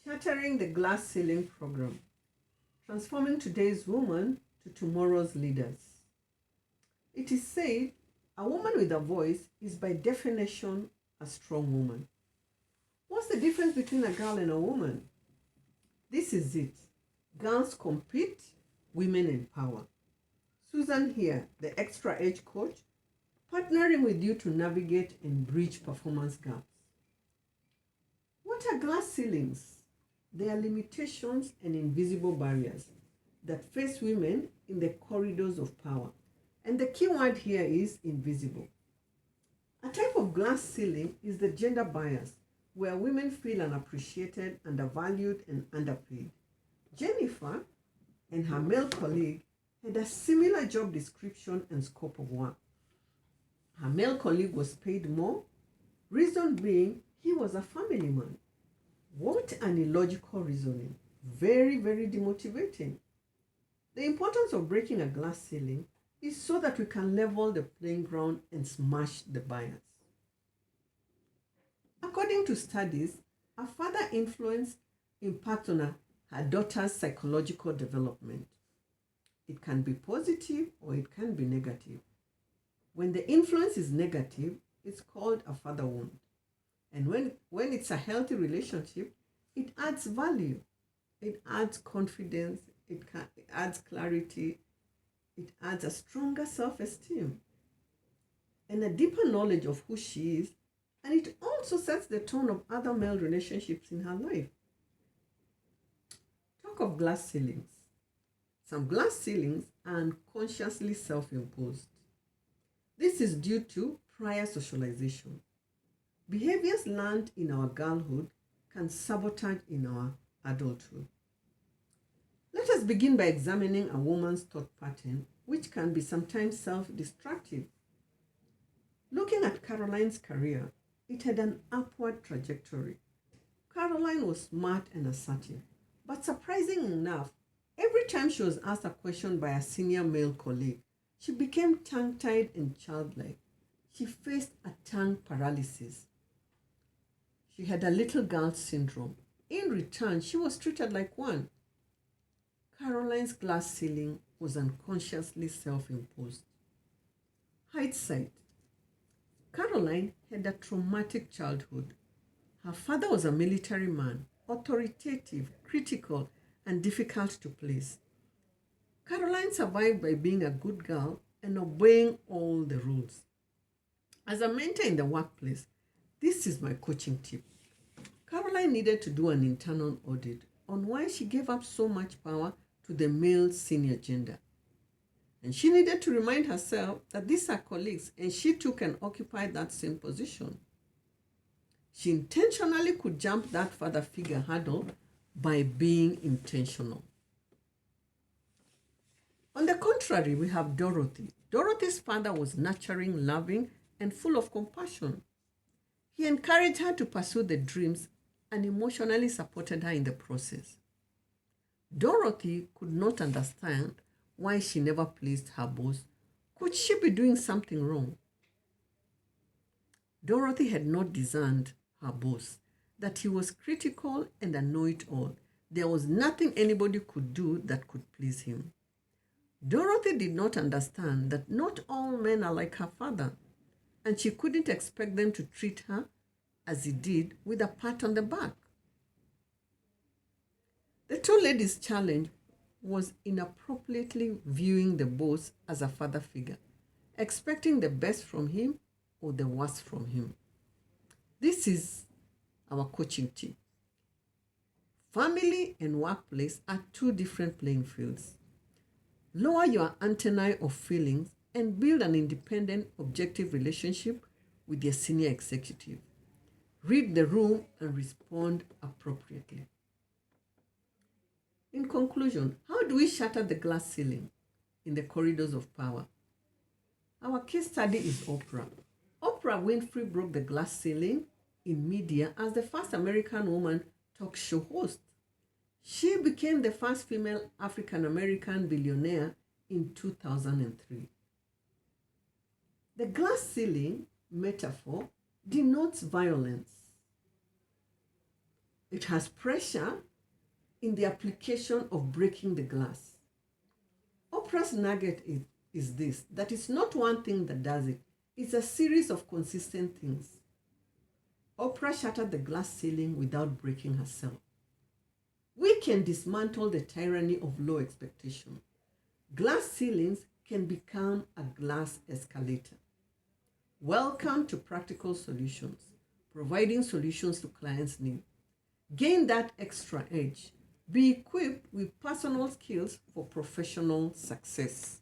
Shattering the Glass Ceiling Program, transforming today's woman to tomorrow's leaders. It is said a woman with a voice is by definition a strong woman. What's the difference between a girl and a woman? This is it. Girls compete, women empower. Susan here, the extra edge coach, partnering with you to navigate and bridge performance gaps. What are glass ceilings? They are limitations and invisible barriers that face women in the corridors of power. And the key word here is invisible. A type of glass ceiling is the gender bias, where women feel unappreciated, undervalued, and underpaid. Jennifer and her male colleague had a similar job description and scope of work. Her male colleague was paid more, reason being he was a family man. What an illogical reasoning. Very, very demotivating. The importance of breaking a glass ceiling is so that we can level the playing ground and smash the bias. According to studies, a father influence impacts on her daughter's psychological development. It can be positive or it can be negative. When the influence is negative, it's called a father wound. And when it's a healthy relationship, it adds value, it adds confidence, it adds clarity, it adds a stronger self-esteem and a deeper knowledge of who she is, and it also sets the tone of other male relationships in her life. Talk of glass ceilings. Some glass ceilings are unconsciously self-imposed. This is due to prior socialization. Behaviors learned in our girlhood can sabotage in our adulthood. Let us begin by examining a woman's thought pattern, which can be sometimes self-destructive. Looking at Caroline's career, it had an upward trajectory. Caroline was smart and assertive, but surprising enough, every time she was asked a question by a senior male colleague, she became tongue-tied and childlike. She faced a tongue paralysis. She had a little girl syndrome. In return, she was treated like one. Caroline's glass ceiling was unconsciously self-imposed. Hindsight. Caroline had a traumatic childhood. Her father was a military man, authoritative, critical, and difficult to please. Caroline survived by being a good girl and obeying all the rules. As a mentor in the workplace, this is my coaching tip. Caroline needed to do an internal audit on why she gave up so much power to the male senior gender. And she needed to remind herself that these are colleagues and she too can occupy that same position. She intentionally could jump that father figure hurdle by being intentional. On the contrary, we have Dorothy. Dorothy's father was nurturing, loving, and full of compassion. He encouraged her to pursue the dreams and emotionally supported her in the process. Dorothy could not understand why she never pleased her boss. Could she be doing something wrong? Dorothy had not discerned her boss, that he was critical and a know-it-all. There was nothing anybody could do that could please him. Dorothy did not understand that not all men are like her father, and she couldn't expect them to treat her as he did with a pat on the back. The two ladies' challenge was inappropriately viewing the boss as a father figure, expecting the best from him or the worst from him. This is our coaching tip. Family and workplace are two different playing fields. Lower your antennae of feelings and build an independent, objective relationship with your senior executive. Read the room and respond appropriately. In conclusion, how do we shatter the glass ceiling in the corridors of power? Our case study is Oprah. Oprah Winfrey broke the glass ceiling in media as the first American woman talk show host. She became the first female African-American billionaire in 2003. The glass ceiling metaphor denotes violence. It has pressure in the application of breaking the glass. Oprah's nugget is this, that it's not one thing that does it. It's a series of consistent things. Oprah shattered the glass ceiling without breaking herself. We can dismantle the tyranny of low expectation. Glass ceilings can become a glass escalator. Welcome to Practical Solutions, providing solutions to clients' needs. Gain that extra edge. Be equipped with personal skills for professional success.